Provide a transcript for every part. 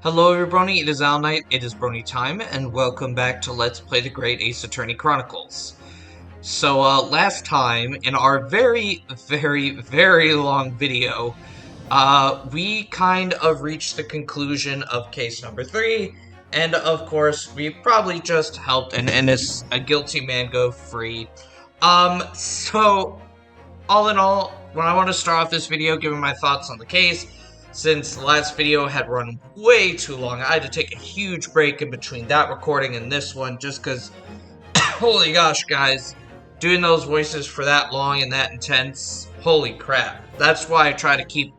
Hello everybody, it is Al Knight, it is Brony time, and welcome back to Let's Play the Great Ace Attorney Chronicles. So, last time, in our very long video, we kind of reached the conclusion of case number 3, and of course, we probably just helped a guilty man go free. So, all in all, when I want to start off this video giving my thoughts on the case, since the last video had run way too long, I had to take a huge break in between that recording and this one, just because, holy gosh, guys, doing those voices for that long and that intense, holy crap. That's why I try to keep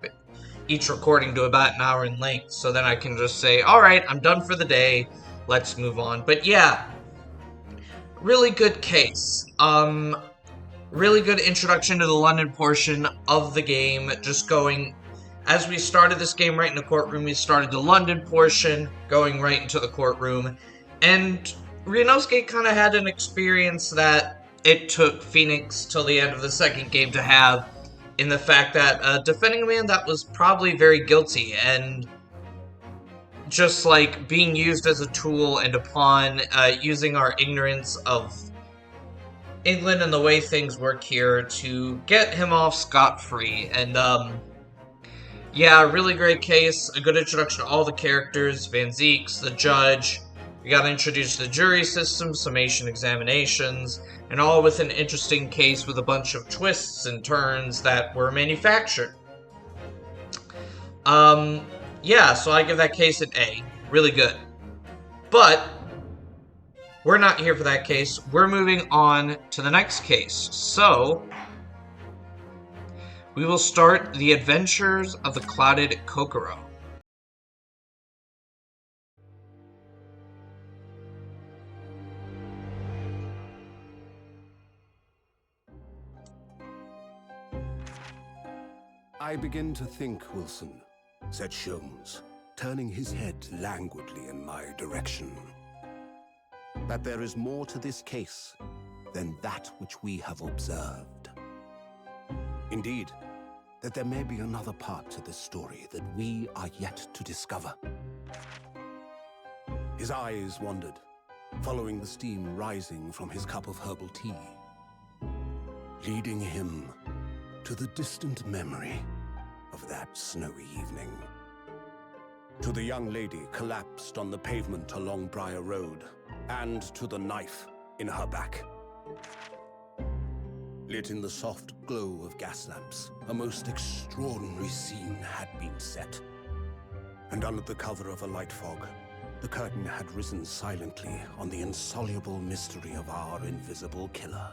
each recording to about an hour in length, so then I can just say, alright, I'm done for the day, let's move on. But yeah, really good case. Really good introduction to the London portion of the game, just going, as we started this game right in the courtroom, we started the London portion, going right into the courtroom, and Ryunosuke kind of had an experience that it took Phoenix till the end of the second game to have, in the fact that defending a man that was probably very guilty, and just like being used as a tool and a pawn, using our ignorance of England and the way things work here to get him off scot-free. And yeah, really great case, a good introduction to all the characters, Van Zeeks, the judge. We got introduced to the jury system, summation examinations, and all with an interesting case with a bunch of twists and turns that were manufactured. Yeah, so I give that case an A. Really good. But we're not here for that case. We're moving on to the next case. So, we will start the adventures of the clouded Kokoro. I begin to think, Wilson, said Sholmes, turning his head languidly in my direction, that there is more to this case than that which we have observed. Indeed, that there may be another part to this story that we are yet to discover. His eyes wandered, following the steam rising from his cup of herbal tea, leading him to the distant memory of that snowy evening. To the young lady collapsed on the pavement along Briar Road, and to the knife in her back. Lit in the soft glow of gas lamps, a most extraordinary scene had been set. And under the cover of a light fog, the curtain had risen silently on the insoluble mystery of our invisible killer.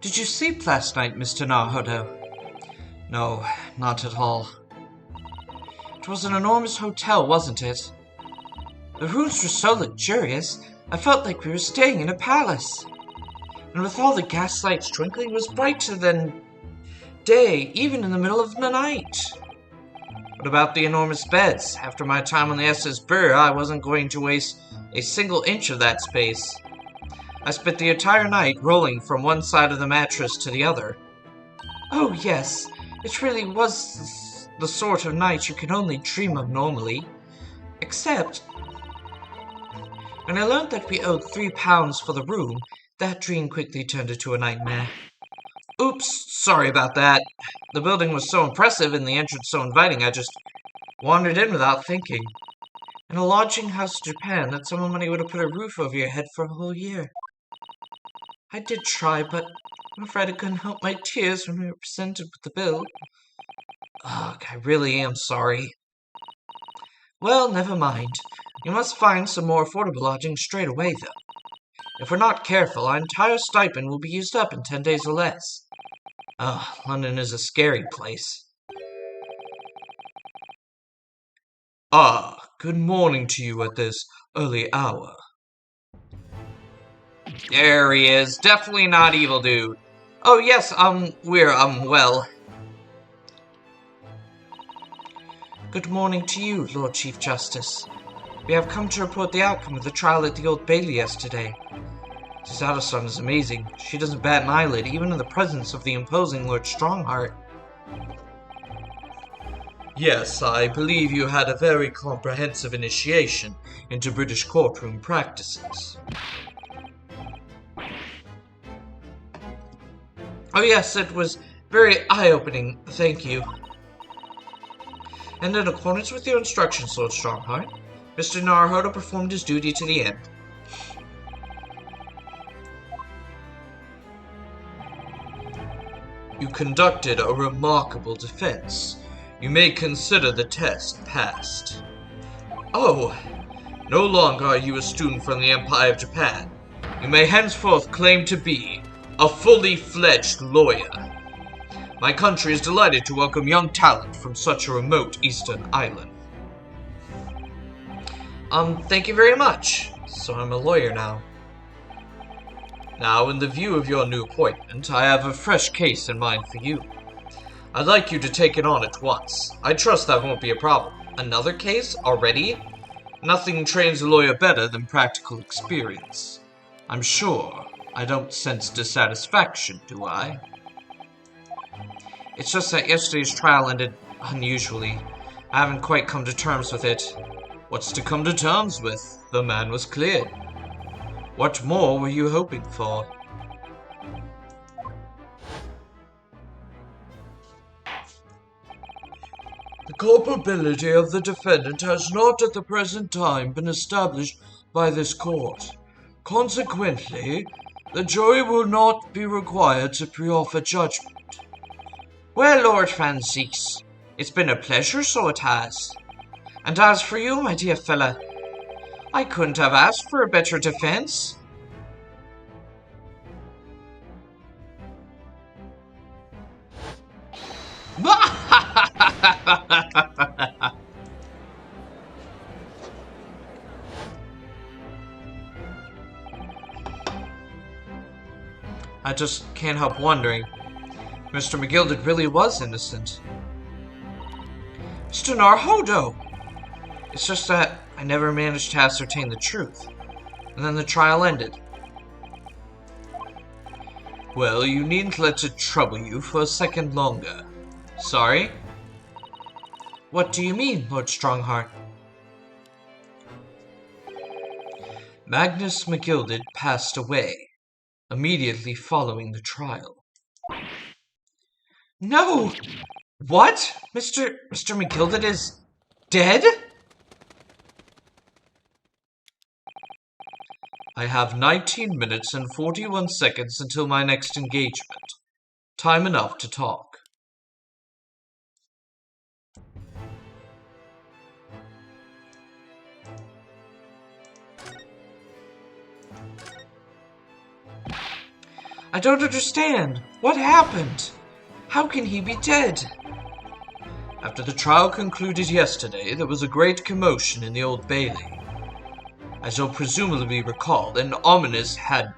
Did you sleep last night, Mr. Naruto? No, not at all. It was an enormous hotel, wasn't it? The rooms were so luxurious, I felt like we were staying in a palace. And with all the gaslights twinkling, it was brighter than day, even in the middle of the night. What about the enormous beds? After my time on the SS Burr, I wasn't going to waste a single inch of that space. I spent the entire night rolling from one side of the mattress to the other. Oh yes, it really was the sort of night you can only dream of normally. Except, when I learned that we owed £3 for the room, that dream quickly turned into a nightmare. Oops, sorry about that. The building was so impressive and the entrance so inviting, I just wandered in without thinking. In a lodging house in Japan, that sum of money would have put a roof over your head for a whole year. I did try, but I'm afraid I couldn't help my tears when we were presented with the bill. Ugh, I really am sorry. Well, never mind. We must find some more affordable lodging straight away, though. If we're not careful, our entire stipend will be used up in 10 days or less. Ugh, London is a scary place. Good morning to you at this early hour. There he is. Definitely not evil, dude. Oh, yes, we're, well. Good morning to you, Lord Chief Justice. We have come to report the outcome of the trial at the Old Bailey yesterday. This Addison is amazing. She doesn't bat an eyelid, even in the presence of the imposing Lord Strongheart. Yes, I believe you had a very comprehensive initiation into British courtroom practices. Oh yes, it was very eye-opening, thank you. And in accordance with your instructions, Lord Strongheart, Mr. Naruhodo performed his duty to the end. You conducted a remarkable defense. You may consider the test passed. Oh, no longer are you a student from the Empire of Japan. You may henceforth claim to be a fully fledged lawyer. My country is delighted to welcome young talent from such a remote eastern island. Thank you very much. So I'm a lawyer now. Now, in the view of your new appointment, I have a fresh case in mind for you. I'd like you to take it on at once. I trust that won't be a problem. Another case? Already? Nothing trains a lawyer better than practical experience. I'm sure I don't sense dissatisfaction, do I? It's just that yesterday's trial ended unusually. I haven't quite come to terms with it. What's to come to terms with? The man was cleared. What more were you hoping for? The culpability of the defendant has not at the present time been established by this court. Consequently, the jury will not be required to pre-offer judgment. Well, Lord Francis, it's been a pleasure, so it has. And as for you, my dear fella, I couldn't have asked for a better defense. I just can't help wondering. Mr. McGilded really was innocent. Mr. Naruhodo! It's just that I never managed to ascertain the truth. And then the trial ended. Well, you needn't let it trouble you for a second longer. Sorry? What do you mean, Lord Strongheart? Magnus McGilded passed away, immediately following the trial. No! What? Mr. McGilded is dead? I have 19 minutes and 41 seconds until my next engagement. Time enough to talk. I don't understand. What happened? How can he be dead? After the trial concluded yesterday, there was a great commotion in the Old Bailey. As you'll presumably recall, an omnibus had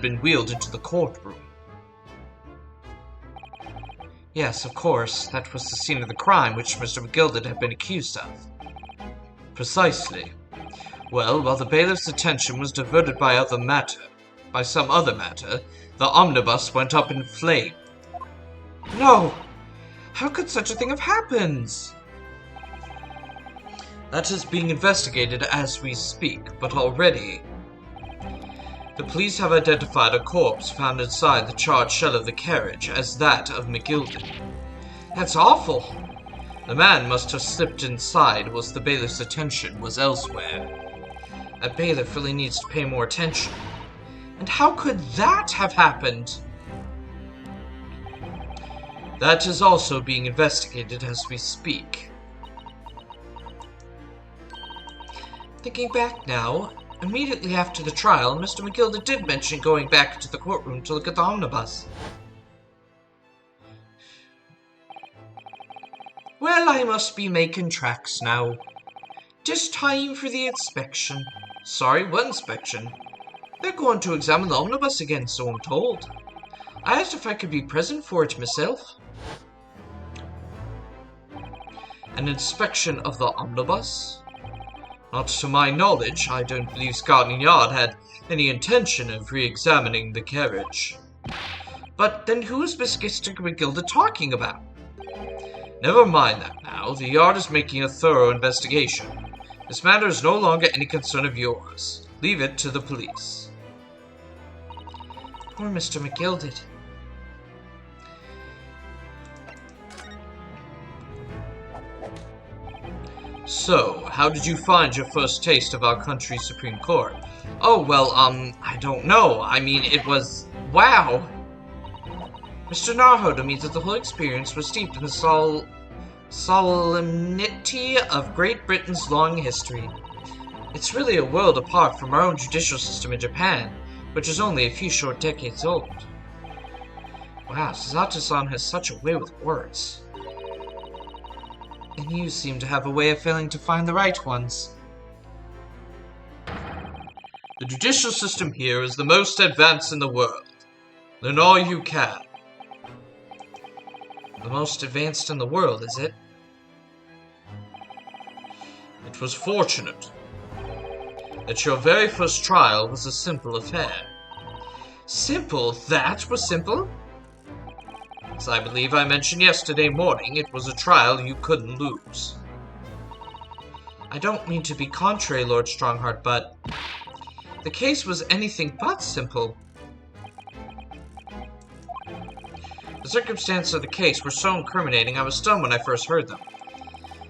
been wheeled into the courtroom. Yes, of course, that was the scene of the crime which Mr. McGilded had been accused of. Precisely. Well, while the bailiff's attention was diverted by some other matter, the omnibus went up in flame. No! How could such a thing have happened? That is being investigated as we speak, but already the police have identified a corpse found inside the charred shell of the carriage as that of McGilded. That's awful. The man must have slipped inside whilst the bailiff's attention was elsewhere. A bailiff really needs to pay more attention. And how could that have happened? That is also being investigated as we speak. Thinking back now, immediately after the trial, Mr. McGilded did mention going back to the courtroom to look at the omnibus. Well, I must be making tracks now. Just time for the inspection. Sorry, what inspection? They're going to examine the omnibus again, so I'm told. I asked if I could be present for it myself. An inspection of the omnibus? Not to my knowledge. I don't believe Scotland Yard had any intention of re-examining the carriage. But then who is Mr. McGilda talking about? Never mind that now. The Yard is making a thorough investigation. This matter is no longer any concern of yours. Leave it to the police. Poor Mr. McGilded. So, how did you find your first taste of our country's Supreme Court? Oh, well, I don't know. I mean, it was... wow! Mr. Narhoda means that the whole experience was steeped in the solemnity of Great Britain's long history. It's really a world apart from our own judicial system in Japan, which is only a few short decades old. Wow, Suzato-san has such a way with words. And you seem to have a way of failing to find the right ones. The judicial system here is the most advanced in the world. Learn all you can. The most advanced in the world, is it? It was fortunate that your very first trial was a simple affair. Simple? That was simple? As I believe I mentioned yesterday morning, it was a trial you couldn't lose. I don't mean to be contrary, Lord Strongheart, but the case was anything but simple. The circumstances of the case were so incriminating I was stunned when I first heard them.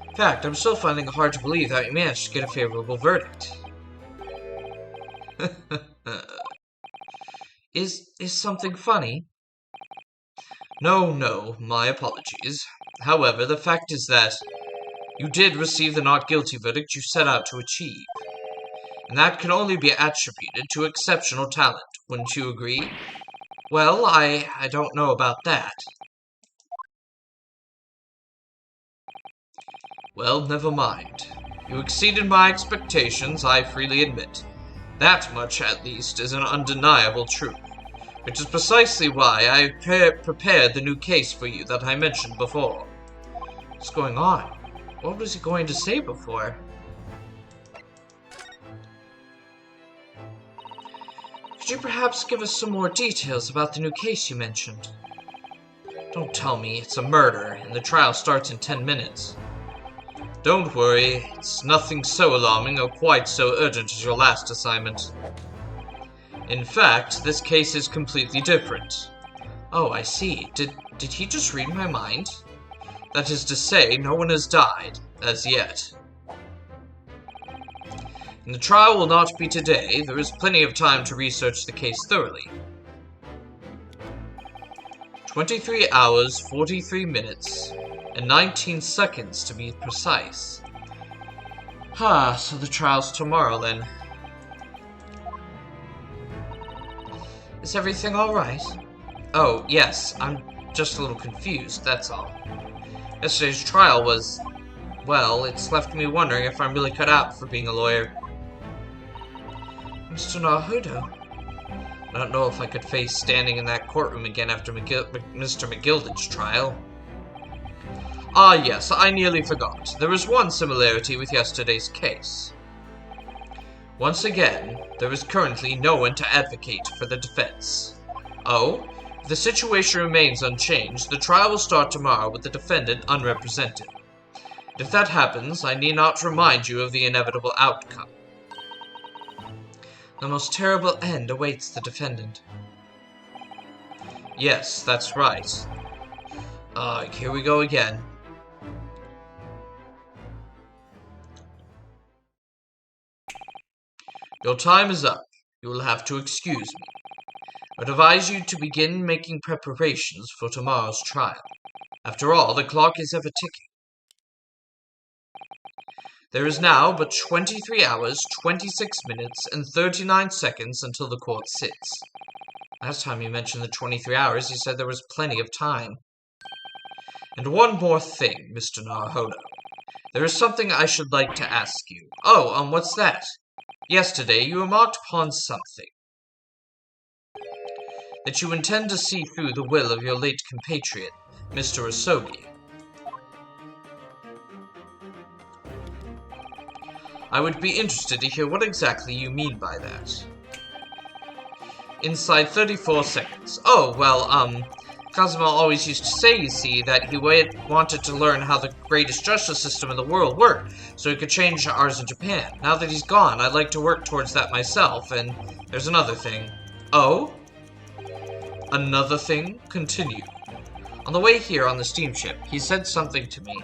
In fact, I'm still finding it hard to believe that we managed to get a favorable verdict. Is something funny? No, my apologies. However, the fact is that you did receive the not guilty verdict you set out to achieve. And that can only be attributed to exceptional talent, wouldn't you agree? Well, I don't know about that. Well, never mind. You exceeded my expectations, I freely admit. That much, at least, is an undeniable truth. Which is precisely why I prepared the new case for you that I mentioned before. What's going on? What was he going to say before? Could you perhaps give us some more details about the new case you mentioned? Don't tell me it's a murder and the trial starts in 10 minutes. Don't worry, it's nothing so alarming or quite so urgent as your last assignment. In fact, this case is completely different. Oh, I see. Did he just read my mind? That is to say, no one has died, as yet. And the trial will not be today. There is plenty of time to research the case thoroughly. 23 hours, 43 minutes, and 19 seconds to be precise. So the trial's tomorrow then. Is everything alright? Oh, yes, I'm just a little confused, that's all. Yesterday's trial was... well, it's left me wondering if I'm really cut out for being a lawyer. Mr. Naruto. I don't know if I could face standing in that courtroom again after Mr. McGilded's trial. Ah, yes, I nearly forgot. There is one similarity with yesterday's case. Once again, there is currently no one to advocate for the defense. Oh, if the situation remains unchanged, the trial will start tomorrow with the defendant unrepresented. If that happens, I need not remind you of the inevitable outcome. The most terrible end awaits the defendant. Yes, that's right. Here we go again. Your time is up. You will have to excuse me. I would advise you to begin making preparations for tomorrow's trial. After all, the clock is ever ticking. There is now but 23 hours, 26 minutes, and 39 seconds until the court sits. Last time you mentioned the 23 hours, you said there was plenty of time. And one more thing, Mr. Naruhodo. There is something I should like to ask you. Oh, what's that? Yesterday, you remarked upon something. that you intend to see through the will of your late compatriot, Mr. Asogi. I would be interested to hear what exactly you mean by that. Inside 34 seconds. Oh, well, Kazuma always used to say, you see, that he wanted to learn how the greatest justice system in the world worked, so he could change ours in Japan. Now that he's gone, I'd like to work towards that myself, and there's another thing. Oh? Another thing? Continue. On the way here on the steamship, he said something to me.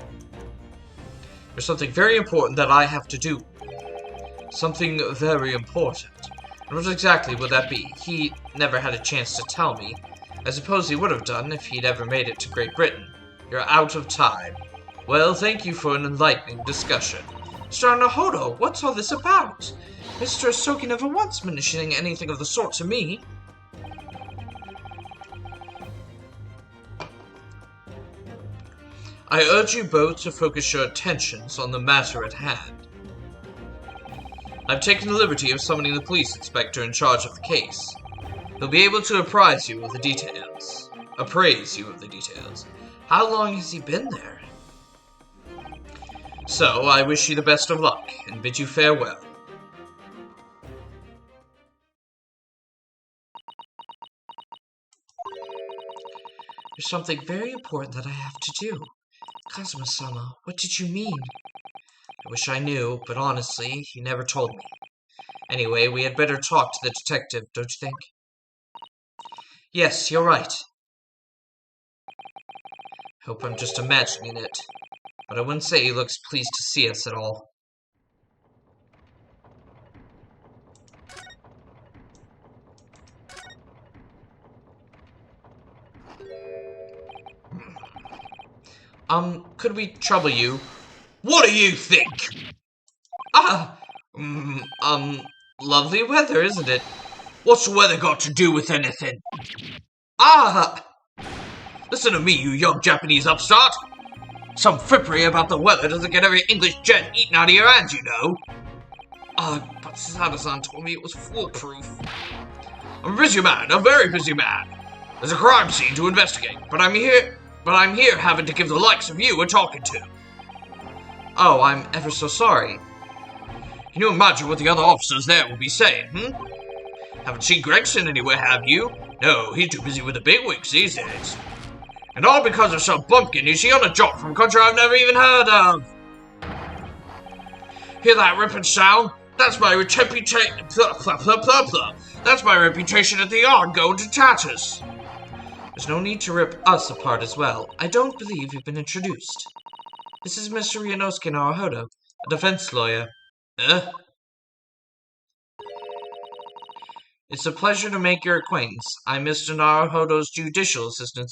There's something very important that I have to do. Something very important. And what exactly would that be? He never had a chance to tell me. I suppose he would have done if he'd ever made it to Great Britain. You're out of time. Well, thank you for an enlightening discussion. Mr. Nahodo, what's all this about? Mr. Asogi never once mentioning anything of the sort to me. I urge you both to focus your attentions on the matter at hand. I've taken the liberty of summoning the police inspector in charge of the case. He'll be able to appraise you of the details. How long has he been there? So, I wish you the best of luck, and bid you farewell. There's something very important that I have to do. Kazuma-sama, what did you mean? I wish I knew, but honestly, he never told me. Anyway, we had better talk to the detective, don't you think? Yes, you're right. Hope I'm just imagining it. But I wouldn't say he looks pleased to see us at all. Could we trouble you? What do you think? Lovely weather, isn't it? What's the weather got to do with anything? Listen to me, you young Japanese upstart. Some frippery about the weather doesn't get every English gent eaten out of your hands, you know. But Sada-san told me it was foolproof. I'm a busy man, a very busy man. There's a crime scene to investigate, but I'm here having to give the likes of you a talking to. Oh, I'm ever so sorry. Can you imagine what the other officers there will be saying, Haven't seen Gregson anywhere, have you? No, he's too busy with the bigwigs these days. And all because of some bumpkin you see on a job from a country I've never even heard of. Hear that ripping sound? That's my reputation. That's my reputation at the yard going to tatters. There's no need to rip us apart as well. I don't believe you've been introduced. This is Mr. Ryunosuke Naruhodo, a defense lawyer. It's a pleasure to make your acquaintance. I'm Mr. Naruhodo's judicial assistant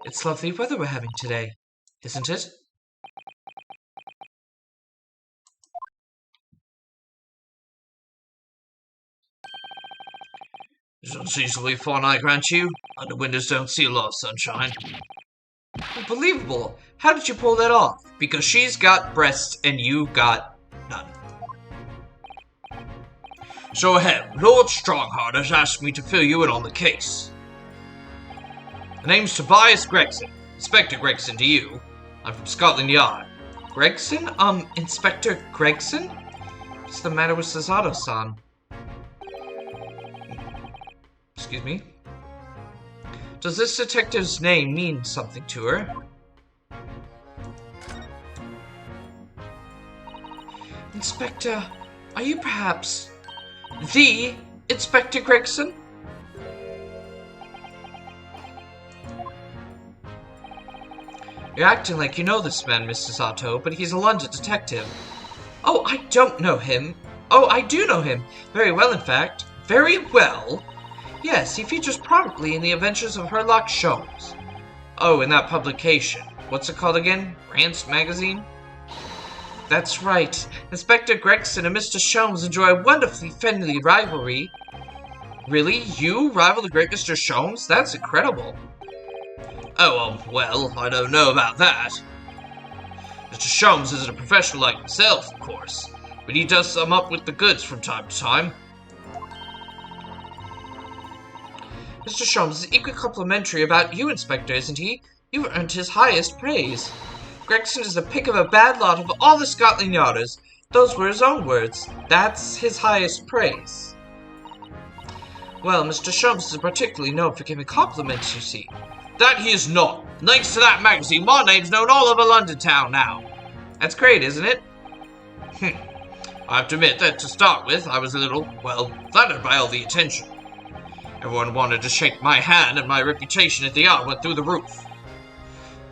It's lovely weather we're having today, isn't it? It's unseasonably fine, I grant you. And the windows don't see a lot of sunshine. Unbelievable! How did you pull that off? Because she's got breasts and you got none. So ahead, Lord Strongheart has asked me to fill you in on the case. The name's Tobias Gregson. Inspector Gregson to you. I'm from Scotland Yard. Gregson? Inspector Gregson? What's the matter with Susato-san? Excuse me? Does this detective's name mean something to her? Inspector, are you perhaps the Inspector Gregson? You're acting like you know this man, Mr. Sato, but he's a London detective. Oh, I don't know him. Oh, I do know him. Very well, in fact. Very well? Yes, he features prominently in the adventures of Sherlock Holmes. Oh, in that publication. What's it called again? Rance Magazine? That's right. Inspector Gregson and Mr. Sholmes enjoy a wonderfully friendly rivalry. Really? You rival the great Mr. Sholmes? That's incredible. Oh, well, I don't know about that. Mr. Sholmes isn't a professional like himself, of course, but he does sum up with the goods from time to time. Mr. Sholmes is equally complimentary about you, Inspector, isn't he? You've earned his highest praise. Gregson is the pick of a bad lot of all the Scotland Yarders. Those were his own words. That's his highest praise. Well, Mr. Sholmes is particularly known for giving compliments, you see. That he is not. Thanks to that magazine, my name's known all over London town now. That's great, isn't it? I have to admit that to start with, I was a little, well, flattered by all the attention. Everyone wanted to shake my hand, and my reputation at the Yard went through the roof.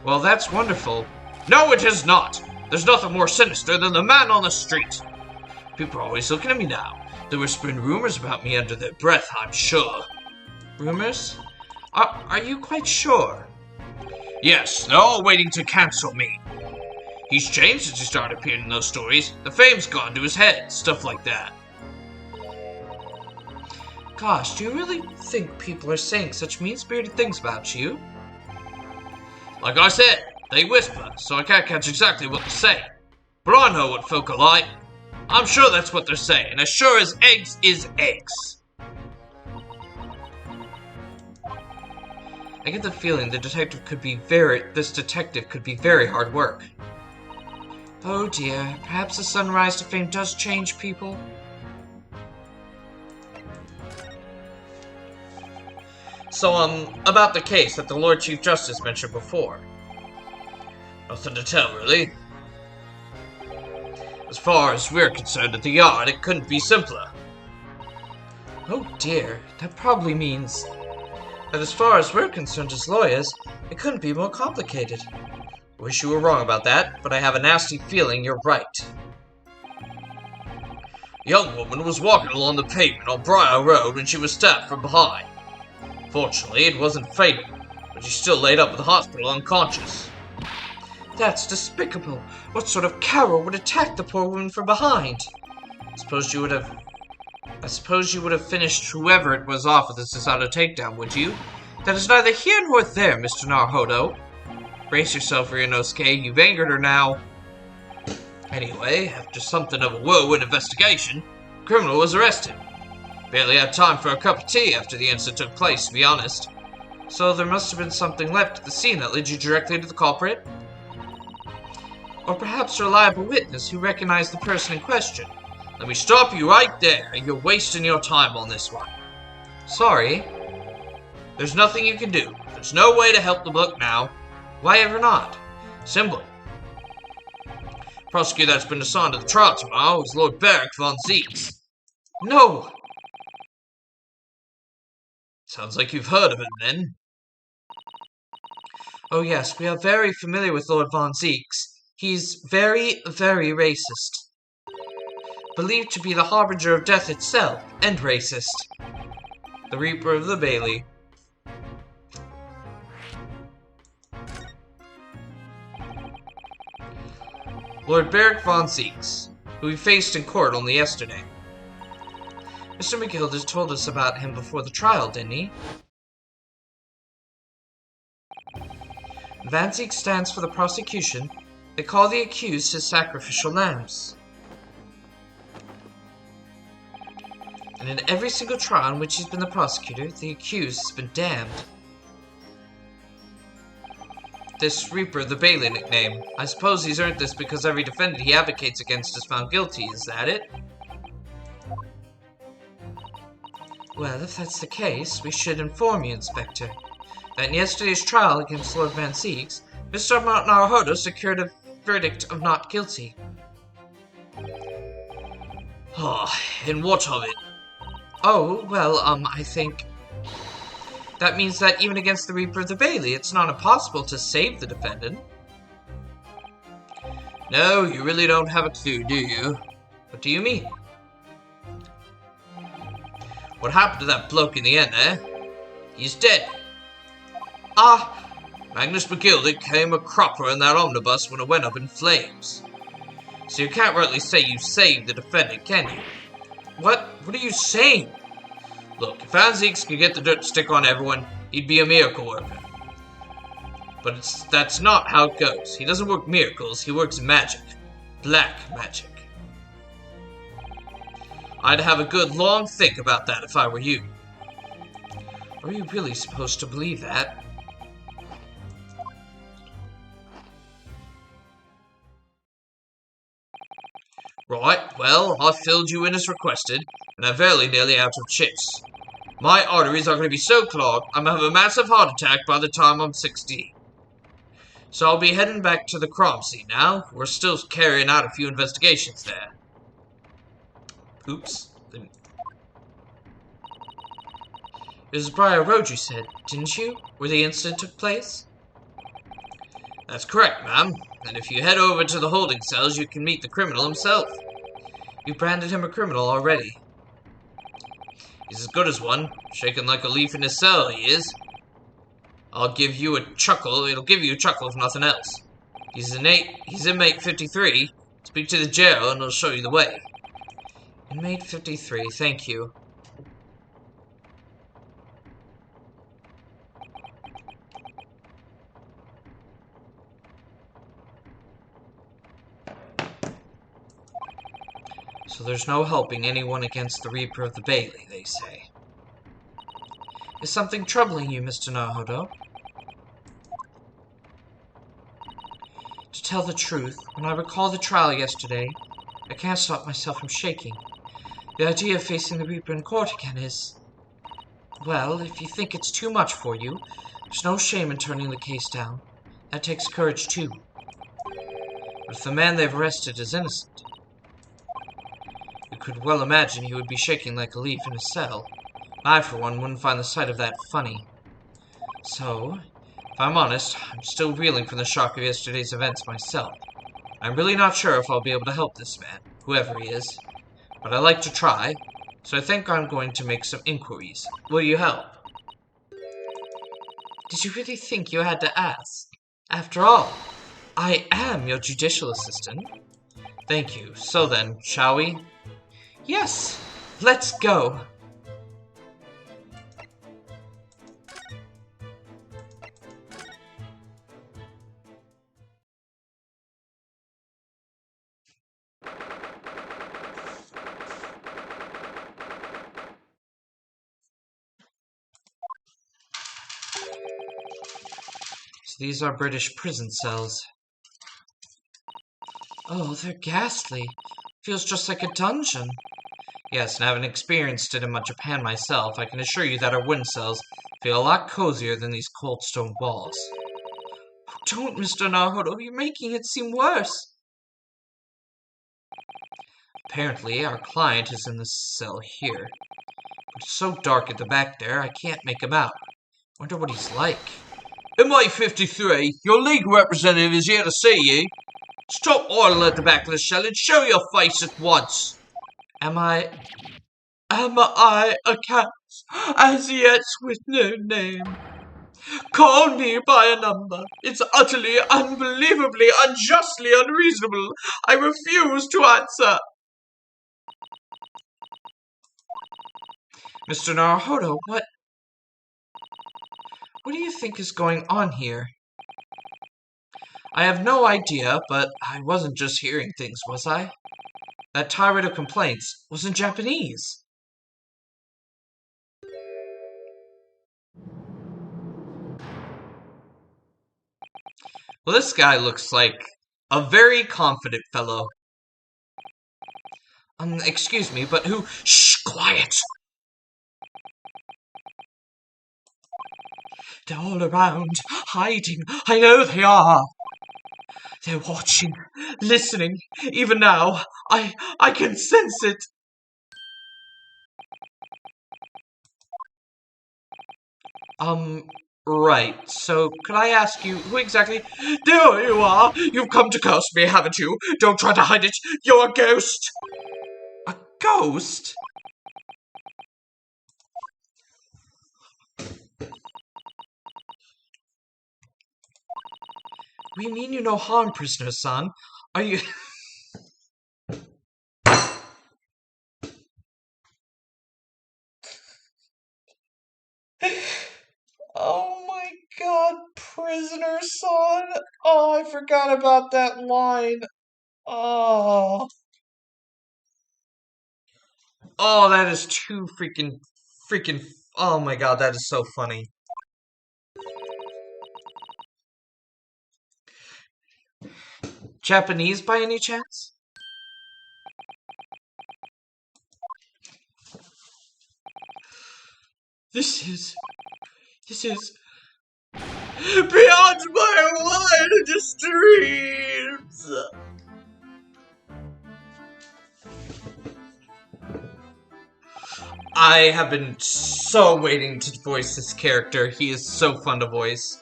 Well, that's wonderful. No, it is not. There's nothing more sinister than the man on the street. People are always looking at me now. They're whispering rumors about me under their breath, I'm sure. Rumors? Are you quite sure? Yes, they're all waiting to cancel me. He's changed since he started appearing in those stories. The fame's gone to his head, stuff like that. Gosh, do you really think people are saying such mean-spirited things about you? Like I said, they whisper, so I can't catch exactly what they're saying. But I know what folk are like. I'm sure that's what they're saying, as sure as eggs is eggs. I get the feeling this detective could be very hard work. Oh dear, perhaps the sunrise to fame does change people. So, about the case that the Lord Chief Justice mentioned before. Nothing to tell, really. As far as we're concerned at the Yard, it couldn't be simpler. Oh dear, that probably means that as far as we're concerned as lawyers, it couldn't be more complicated. I wish you were wrong about that, but I have a nasty feeling you're right. A young woman was walking along the pavement on Briar Road when she was stabbed from behind. Fortunately, it wasn't fatal, but she's still laid up at the hospital unconscious. That's despicable. What sort of coward would attack the poor woman from behind? I suppose you would have finished whoever it was off with a Susanoo takedown, would you? That is neither here nor there, Mr. Naruhodo. Brace yourself, Ryunosuke. You've angered her now. Anyway, after something of a whirlwind investigation, the criminal was arrested. Barely had time for a cup of tea after the incident took place, to be honest. So there must have been something left at the scene that led you directly to the culprit? Or perhaps a reliable witness who recognized the person in question. Let me stop you right there. You're wasting your time on this one. Sorry. There's nothing you can do. There's no way to help the book now. Why ever not? Simply. The prosecutor that's been assigned to the trial tomorrow is Lord Beric von Zieks. No! Sounds like you've heard of him, then. Oh yes, we are very familiar with Lord von Zieks. He's very, very racist. Believed to be the harbinger of death itself, and racist. The Reaper of the Bailey. Lord Beric von Zieks, who we faced in court only yesterday. Mr. McGilder told us about him before the trial, didn't he? Van Zieks stands for the prosecution. They call the accused his sacrificial lambs. And in every single trial in which he's been the prosecutor, the accused has been damned. This Reaper of the Bailey nickname, I suppose he's earned this because every defendant he advocates against is found guilty, is that it? Well, if that's the case, we should inform you, Inspector, that in yesterday's trial against Lord Van Zieks, Mr. Naruhodo secured a verdict of not guilty. And what of it? Oh, well, I think that means that even against the Reaper of the Bailey, it's not impossible to save the defendant. No, you really don't have a clue, do you? What do you mean? What happened to that bloke in the end, eh? He's dead. Magnus McGilder came a cropper in that omnibus when it went up in flames. So you can't rightly say you saved the defendant, can you? What are you saying? Look, if Van Zieks could get the dirt to stick on everyone, he'd be a miracle worker. But that's not how it goes. He doesn't work miracles, he works magic. Black magic. I'd have a good long think about that if I were you. Are you really supposed to believe that? Right, well, I filled you in as requested, and I'm very nearly out of chips. My arteries are going to be so clogged, I'm going to have a massive heart attack by the time I'm 16. So I'll be heading back to the crime scene now. We're still carrying out a few investigations there. Oops. It was Briar Road you said, didn't you? Where the incident took place? That's correct, ma'am. And if you head over to the holding cells, you can meet the criminal himself. You branded him a criminal already. He's as good as one. Shaking like a leaf in his cell, he is. I'll give you a chuckle. It'll give you a chuckle if nothing else. He's inmate 53. Speak to the jail and it'll show you the way. Inmate 53, thank you. So there's no helping anyone against the Reaper of the Bailey, they say. Is something troubling you, Mr. Naruto? To tell the truth, when I recall the trial yesterday, I can't stop myself from shaking. The idea of facing the Reaper in court again is... Well, if you think it's too much for you, there's no shame in turning the case down. That takes courage, too. But if the man they've arrested is innocent, you could well imagine he would be shaking like a leaf in his cell. I, for one, wouldn't find the sight of that funny. So, if I'm honest, I'm still reeling from the shock of yesterday's events myself. I'm really not sure if I'll be able to help this man, whoever he is. But I like to try, so I think I'm going to make some inquiries. Will you help? Did you really think you had to ask? After all, I am your judicial assistant. Thank you. So then, shall we? Yes, let's go. So these are British prison cells. Oh, they're ghastly. Feels just like a dungeon. Yes, and having experienced it in Japan myself, I can assure you that our wooden cells feel a lot cozier than these cold stone walls. Oh, don't, Mr. Naruto, you're making it seem worse. Apparently, our client is in this cell here. But it's so dark at the back there, I can't make him out. Wonder what he's like. MI-53, your legal representative is here to see you. Stop idling at the back of the cell and show your face at once. Am I a cat as yet with no name? Call me by a number. It's utterly, unbelievably, unjustly unreasonable. I refuse to answer. Mr. Naruto, what do you think is going on here? I have no idea, but I wasn't just hearing things, was I? That tirade of complaints was in Japanese. Well, this guy looks like a very confident fellow. Excuse me, but who? Shh, quiet! They're all around, hiding. I know they are. They're watching, listening. Even now, I can sense it. Right. So, could I ask you, who exactly... There you are! You've come to curse me, haven't you? Don't try to hide it. You're a ghost! A ghost? We mean you no harm, prisoner-san. Are you... Oh my god, prisoner-san! Oh, I forgot about that line. Oh. Oh, that is too freaking... Oh my god, that is so funny. Japanese by any chance? This is beyond my wildest dreams. I have been so waiting to voice this character. He is so fun to voice.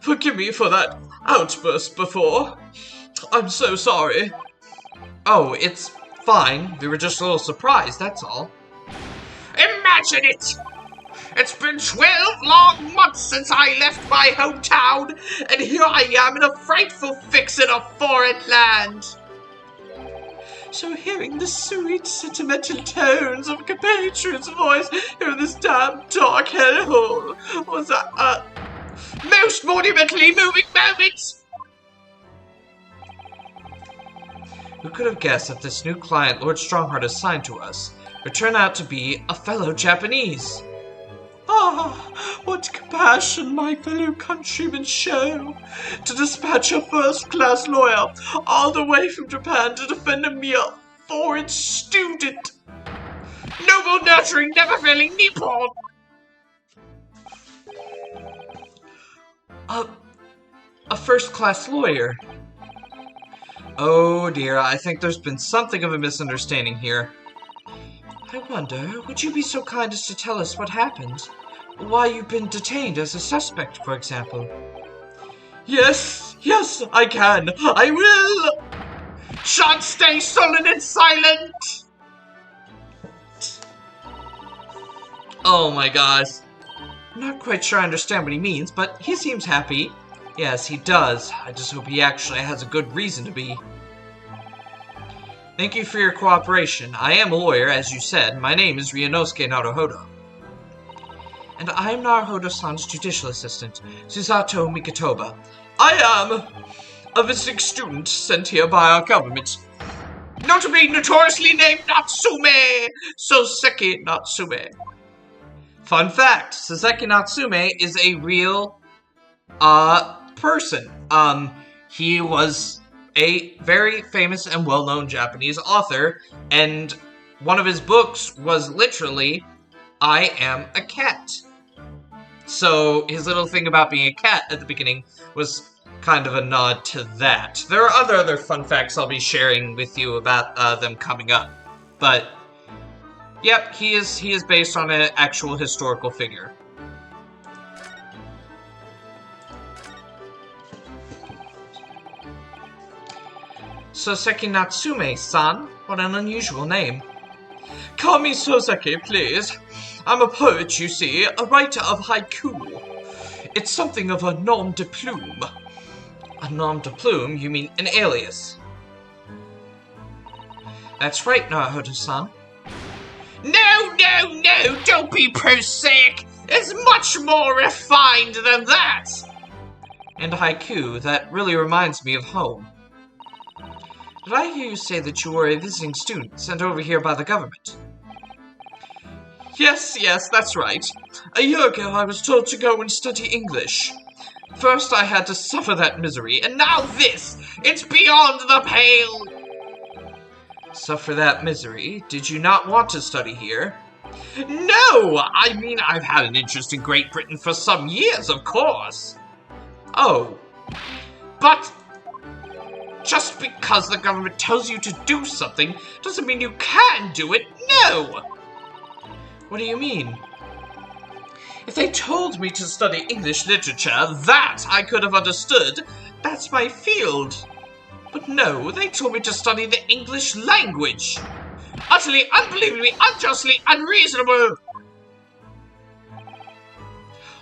Forgive me for that outburst before. I'm so sorry. Oh, it's fine. We were just a little surprised, that's all. Imagine it! It's been 12 long months since I left my hometown, and here I am in a frightful fix in a foreign land. So hearing the sweet, sentimental tones of a compatriot's voice here in this damn dark hellhole was a most monumentally moving moment! Who could have guessed that this new client Lord Strongheart assigned to us would turn out to be a fellow Japanese? Ah, what compassion my fellow countrymen show to dispatch a first-class lawyer all the way from Japan to defend a mere foreign student. Noble, nurturing, never-failing Nippon! A first-class lawyer. Oh dear, I think there's been something of a misunderstanding here. I wonder, would you be so kind as to tell us what happened? Why you've been detained as a suspect, for example? Yes, I can. I will! Shan't stay sullen and silent! Oh my gosh. I'm not quite sure I understand what he means, but he seems happy. Yes, he does. I just hope he actually has a good reason to be. Thank you for your cooperation. I am a lawyer, as you said. My name is Ryunosuke Naruhodo. And I am Naruhodo-san's judicial assistant, Susato Mikitoba. I am a visiting student sent here by our government. Notably notoriously named Natsume Soseki Natsume. Fun fact, Soseki Natsume is a real person. He was a very famous and well-known Japanese author, and one of his books was literally I am a cat. So his little thing about being a cat at the beginning was kind of a nod to that. There are other fun facts I'll be sharing with you about them coming up. But yep, he is based on an actual historical figure. Soseki Natsume-san? What an unusual name. Call me Soseki, please. I'm a poet, you see, a writer of haiku. It's something of a nom de plume. A nom de plume? You mean an alias? That's right, Naruhodo-san. No, don't be prosaic. It's much more refined than that. And haiku, that really reminds me of home. Did I hear you say that you were a visiting student sent over here by the government? Yes, that's right. A year ago I was told to go and study English. First I had to suffer that misery, and now this! It's beyond the pale! Suffer that misery? Did you not want to study here? No! I mean, I've had an interest in Great Britain for some years, of course. Oh. But just because the government tells you to do something doesn't mean you can do it, no! What do you mean? If they told me to study English literature, that I could have understood. That's my field. But no, they told me to study the English language. Utterly, unbelievably, unjustly unreasonable.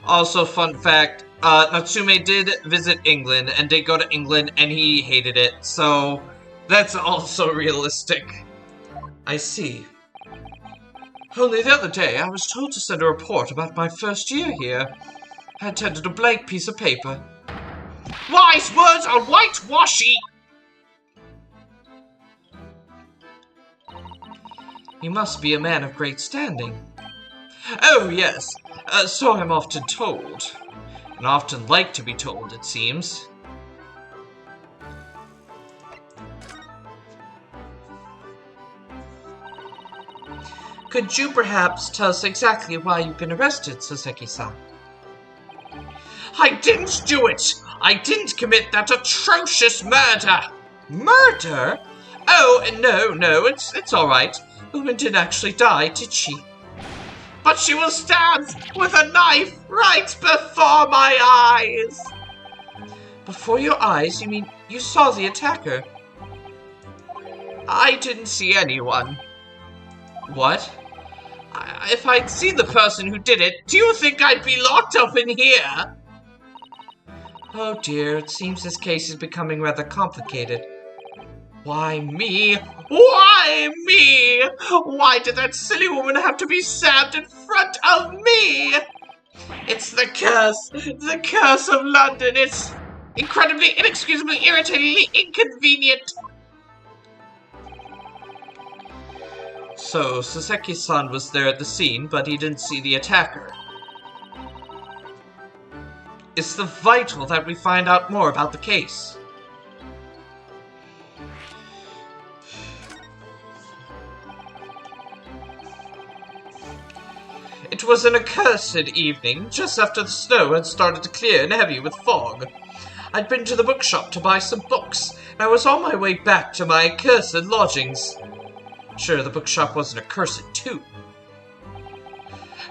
Also, fun fact, Natsume did visit England and did go to England and he hated it, so that's also realistic. I see. Only the other day I was told to send a report about my first year here. I attended a blank piece of paper. Wise words are whitewashy! You must be a man of great standing. Oh, yes. So I'm often told. And often like to be told, it seems. Could you perhaps tell us exactly why you've been arrested, Soseki-san? I didn't do it! I didn't commit that atrocious murder! Murder? Oh, no, it's alright. The woman didn't actually die, did she? But she was stabbed with a knife right before my eyes! Before your eyes? You mean you saw the attacker? I didn't see anyone. What? If I'd seen the person who did it, do you think I'd be locked up in here? Oh dear, it seems this case is becoming rather complicated. Why me? Why me? Why did that silly woman have to be stabbed in front of me? It's the curse of London. It's incredibly, inexcusably, irritatingly inconvenient. So, Soseki-san was there at the scene, but he didn't see the attacker. It's vital that we find out more about the case. It was an accursed evening, just after the snow had started to clear and heavy with fog. I'd been to the bookshop to buy some books, and I was on my way back to my accursed lodgings. Sure, the bookshop wasn't accursed too.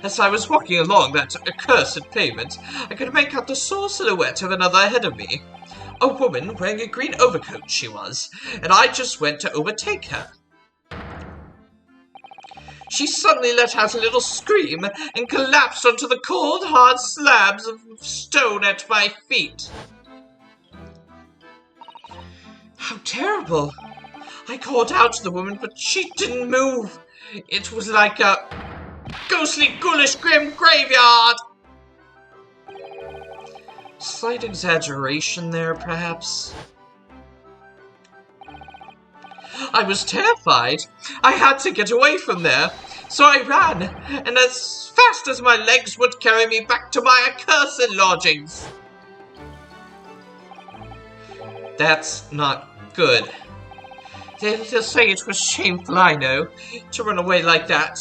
As I was walking along that accursed pavement, I could make out the sole silhouette of another ahead of me. A woman wearing a green overcoat she was, and I just went to overtake her. She suddenly let out a little scream and collapsed onto the cold, hard slabs of stone at my feet. How terrible! I called out to the woman, but she didn't move. It was like a ghostly, ghoulish, grim graveyard. Slight exaggeration there, perhaps. I was terrified. I had to get away from there, so I ran, and as fast as my legs would carry me back to my accursed lodgings. That's not good. They'll say it was shameful, I know, to run away like that.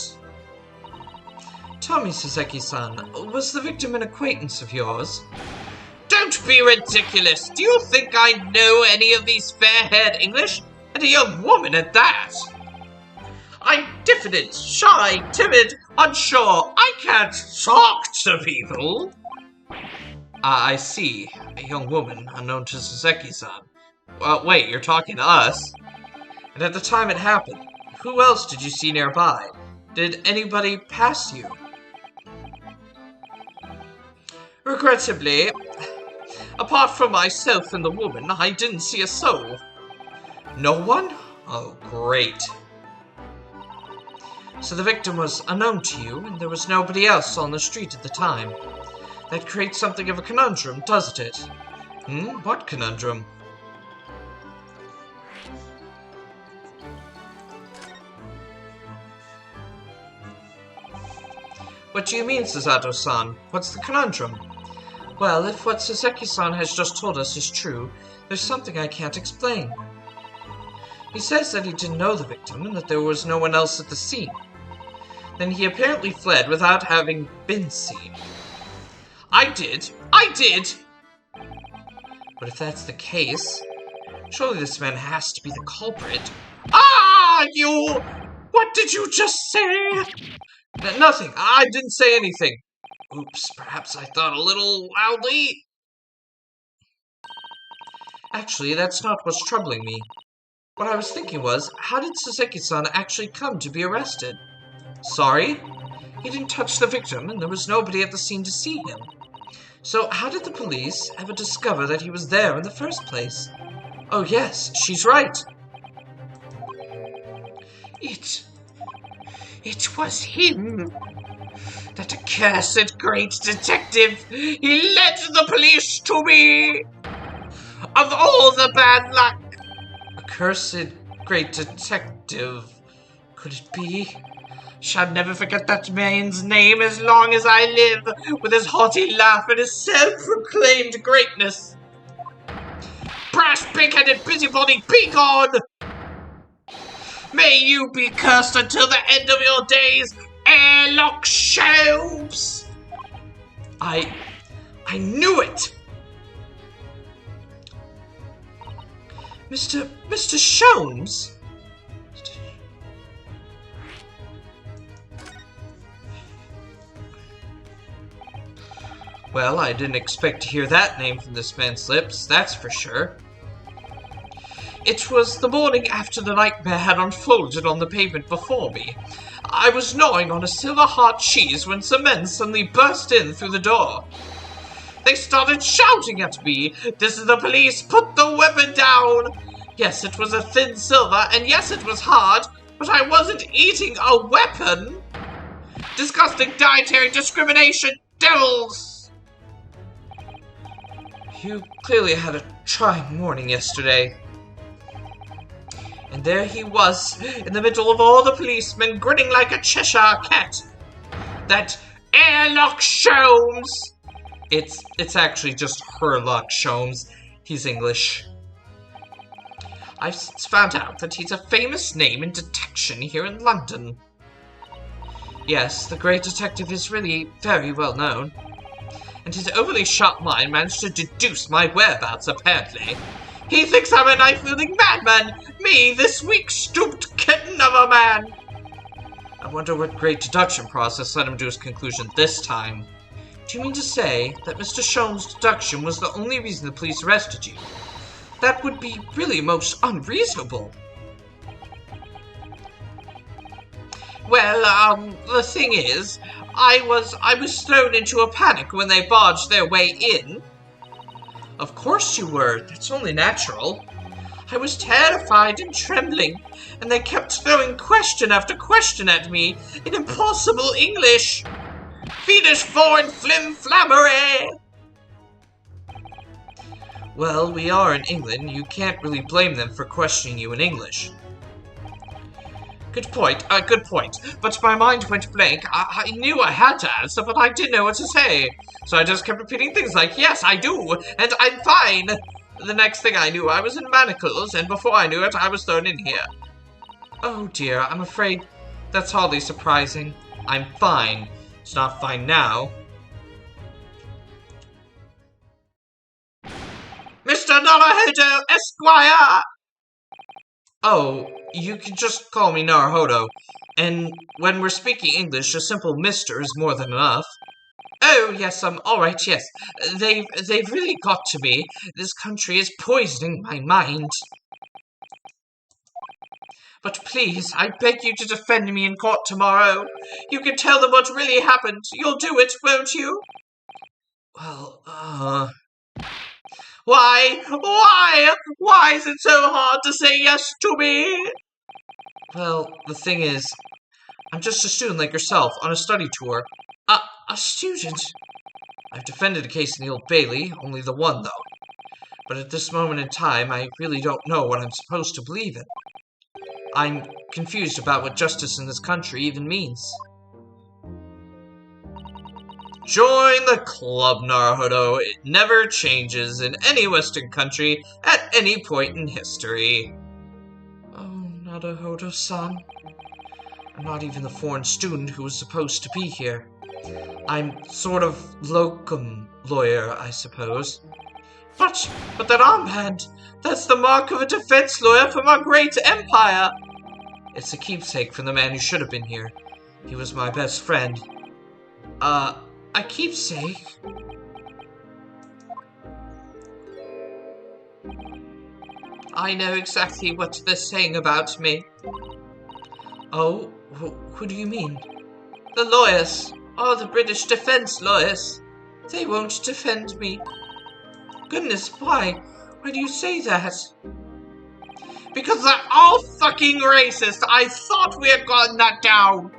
Tell me, Soseki-san, was the victim an acquaintance of yours? Don't be ridiculous! Do you think I know any of these fair-haired English? And a young woman at that! I'm diffident, shy, timid, unsure. I can't talk to people. I see. A young woman unknown to Soseki-san. Well, wait, you're talking to us? And at the time it happened, who else did you see nearby? Did anybody pass you? Regrettably, apart from myself and the woman, I didn't see a soul. No one? Oh, great. So the victim was unknown to you, and there was nobody else on the street at the time. That creates something of a conundrum, doesn't it? What conundrum? What do you mean, Susato-san? What's the conundrum? Well, if what Soseki-san has just told us is true, there's something I can't explain. He says that he didn't know the victim and that there was no one else at the scene. Then he apparently fled without having been seen. I did! But if that's the case, surely this man has to be the culprit. Ah, you! What did you just say? Nothing. I didn't say anything. Oops, perhaps I thought a little loudly. Actually, that's not what's troubling me. What I was thinking was, how did Soseki-san actually come to be arrested? Sorry? He didn't touch the victim, and there was nobody at the scene to see him. So how did the police ever discover that he was there in the first place? Oh yes, she's right. It was him. That accursed great detective. He led the police to me. Of all the bad luck. Accursed great detective. Could it be? Shall never forget that man's name as long as I live, with his haughty laugh and his self-proclaimed greatness. Brash, pig-headed busybody, be gone! May you be cursed until the end of your days, airlock shelves! I knew it! Mr. Sholmes? Well, I didn't expect to hear that name from this man's lips, that's for sure. It was the morning after the nightmare had unfolded on the pavement before me. I was gnawing on a silver hard cheese when some men suddenly burst in through the door. They started shouting at me, "This is the police, put the weapon down!" Yes, it was a thin silver, and yes, it was hard, but I wasn't eating a weapon! Disgusting dietary discrimination, devils! You clearly had a trying morning yesterday. And there he was, in the middle of all the policemen, grinning like a Cheshire cat. That airlock Sholmes! It's actually just Herlock Sholmes. He's English. I've since found out that he's a famous name in detection here in London. Yes, the great detective is really very well known. And his overly sharp mind managed to deduce my whereabouts, apparently. He thinks I'm a knife-wielding madman! Me, this weak-stooped kitten of a man! I wonder what great deduction process led him to his conclusion this time. Do you mean to say that Mr. Sholmes' deduction was the only reason the police arrested you? That would be really most unreasonable. Well, the thing is, I was thrown into a panic when they barged their way in. Of course you were. That's only natural. I was terrified and trembling, and they kept throwing question after question at me in impossible English. Fiendish foreign flim-flammery! Well, we are in England. You can't really blame them for questioning you in English. Good point, but my mind went blank. I knew I had to answer, but I didn't know what to say. So I just kept repeating things like, "Yes, I do, and I'm fine." The next thing I knew, I was in manacles, and before I knew it, I was thrown in here. Oh dear, I'm afraid that's hardly surprising. I'm fine. It's not fine now. Mr. Naruhodo, Esquire! Oh, you can just call me Naruhodo. And when we're speaking English, a simple Mr. is more than enough. Oh, yes, alright, yes. They've really got to me. This country is poisoning my mind. But please, I beg you to defend me in court tomorrow. You can tell them what really happened. You'll do it, won't you? Well, Why? Why is it so hard to say yes to me? Well, the thing is, I'm just a student like yourself on a study tour. A student? I've defended a case in the Old Bailey, only the one, though. But at this moment in time, I really don't know what I'm supposed to believe in. I'm confused about what justice in this country even means. Join the club, Naruhodo. It never changes in any Western country at any point in history. Oh, Naruhodo-san. I'm not even the foreign student who was supposed to be here. I'm sort of locum lawyer, I suppose. But that armband, that's the mark of a defense lawyer from our great empire. It's a keepsake from the man who should have been here. He was my best friend. A keepsake? I know exactly what they're saying about me. Oh, who do you mean? The lawyers. Oh, the British defense lawyers. They won't defend me. Goodness, why? Why do you say that? Because they're all fucking racist. I thought we had gotten that down.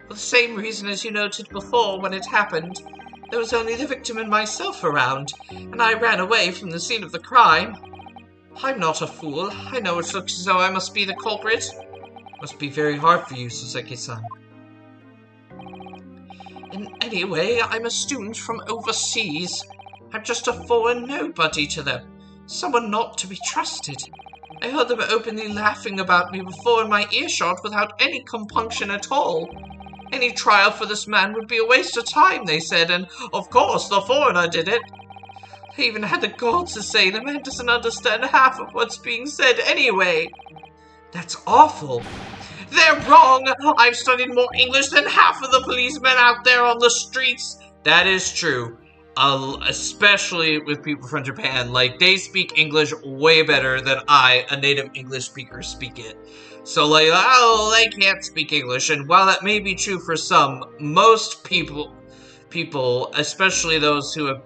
For the same reason as you noted before when it happened. There was only the victim and myself around, and I ran away from the scene of the crime. I'm not a fool. I know it looks as though I must be the culprit. Must be very hard for you, Soseki-san. In any way, I'm a student from overseas. I'm just a foreign nobody to them. Someone not to be trusted. I heard them openly laughing about me before in my earshot without any compunction at all. Any trial for this man would be a waste of time, they said, and of course the foreigner did it. They even had the gall to say the man doesn't understand half of what's being said anyway. That's awful. They're wrong! I've studied more English than half of the policemen out there on the streets. That is true. Especially with people from Japan. Like, they speak English way better than I, a native English speaker, speak it. So, like, oh, they can't speak English. And while that may be true for some, most people, especially those who have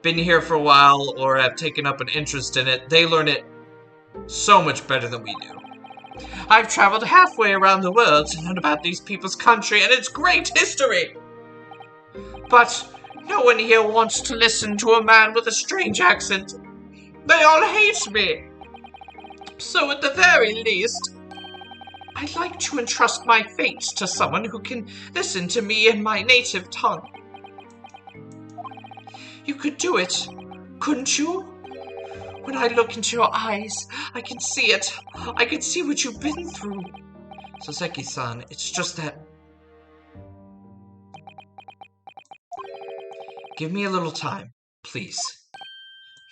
been here for a while or have taken up an interest in it, they learn it so much better than we do. I've traveled halfway around the world to learn about these people's country and its great history. But no one here wants to listen to a man with a strange accent. They all hate me. So at the very least, I'd like to entrust my fate to someone who can listen to me in my native tongue. You could do it, couldn't you? When I look into your eyes, I can see it. I can see what you've been through. Soseki-san, it's just that... Give me a little time, please.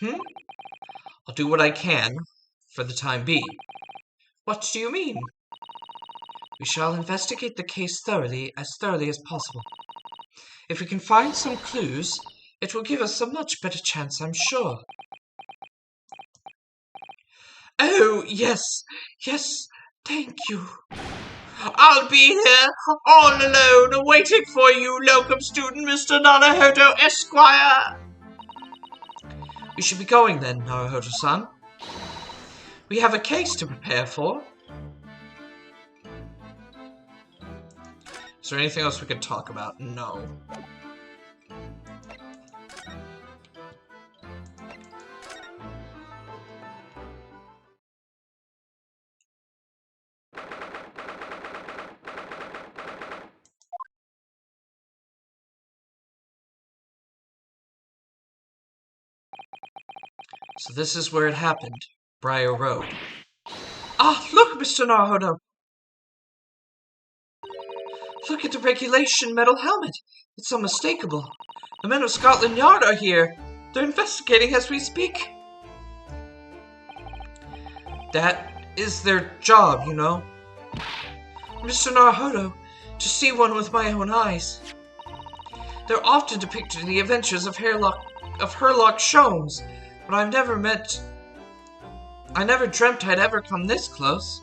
I'll do what I can for the time being. What do you mean? We shall investigate the case thoroughly as possible. If we can find some clues, it will give us a much better chance, I'm sure. Oh, yes, thank you. I'll be here, all alone, waiting for you, locum student Mr. Naruhodo Esquire. We should be going then, Naruhodo-san. We have a case to prepare for. Is there anything else we could talk about? No. So this is where it happened. Briar Road. Ah, look, Mr. Naruhodo! Look at the regulation metal helmet. It's unmistakable. The men of Scotland Yard are here. They're investigating as we speak. That is their job, you know. Mr. Naruhodo, to see one with my own eyes. They're often depicted in the adventures of Herlock Sholmes, but I never dreamt I'd ever come this close.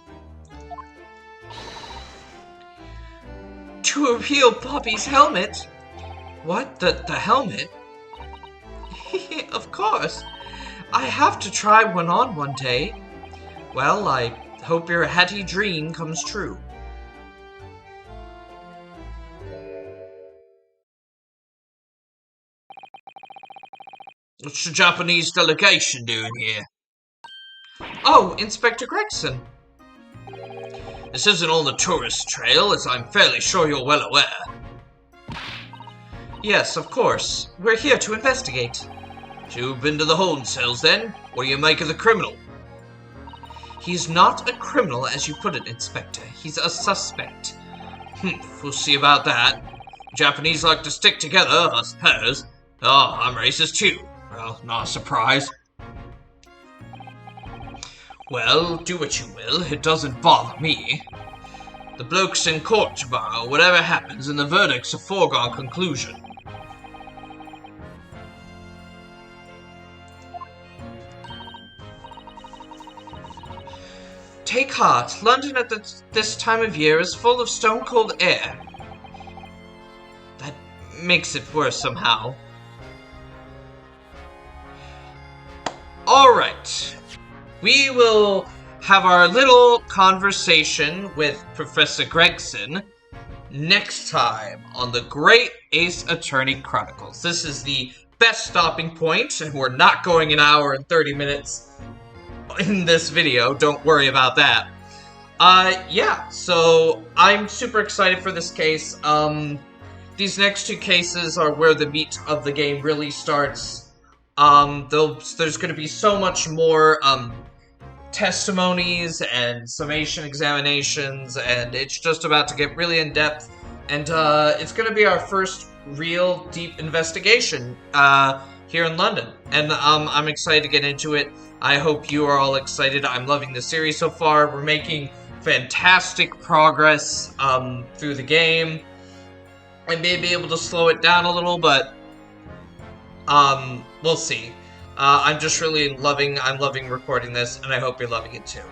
To reveal Bobby's helmet? What? The helmet? Of course. I have to try one on one day. Well, I hope your hatty dream comes true. What's the Japanese delegation doing here? Oh, Inspector Gregson. This isn't on the tourist trail, as I'm fairly sure you're well aware. Yes, of course. We're here to investigate. You've been to the holding cells, then? What do you make of the criminal? He's not a criminal, as you put it, Inspector. He's a suspect. We'll see about that. Japanese like to stick together, I suppose. Oh, I'm racist too. Well, not a surprise. Well, do what you will, it doesn't bother me. The bloke's in court tomorrow, whatever happens, and the verdict's a foregone conclusion. Take heart, London at this time of year is full of stone-cold air. That makes it worse somehow. Alright. We will have our little conversation with Professor Gregson next time on the Great Ace Attorney Chronicles. This is the best stopping point, and we're not going an hour and 30 minutes in this video. Don't worry about that. Yeah, so I'm super excited for this case. These next two cases are where the meat of the game really starts. There's going to be so much more, testimonies and summation examinations, and it's just about to get really in depth. And it's going to be our first real deep investigation here in London, and I'm excited to get into it. I hope you are all excited. I'm loving the series so far. We're making fantastic progress through the game. I may be able to slow it down a little, but we'll see. I'm just really I'm loving recording this, and I hope you're loving it too.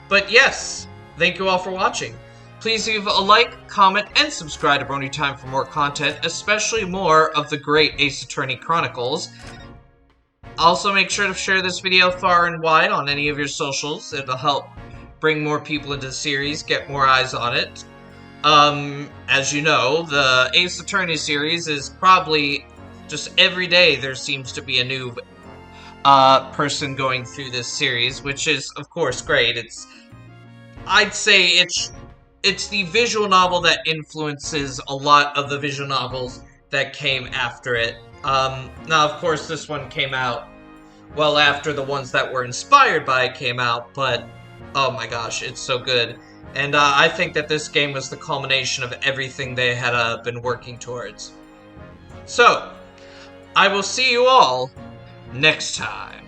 But yes, thank you all for watching. Please leave a like, comment, and subscribe to Brony Time for more content, especially more of the great Ace Attorney Chronicles. Also, make sure to share this video far and wide on any of your socials. It'll help bring more people into the series, get more eyes on it. As you know, the Ace Attorney series is probably just every day there seems to be a new person going through this series, which is, of course, great. I'd say it's the visual novel that influences a lot of the visual novels that came after it. Now, of course, this one came out well after the ones that were inspired by it came out, but oh my gosh, it's so good. And I think that this game was the culmination of everything they had been working towards. So, I will see you all next time.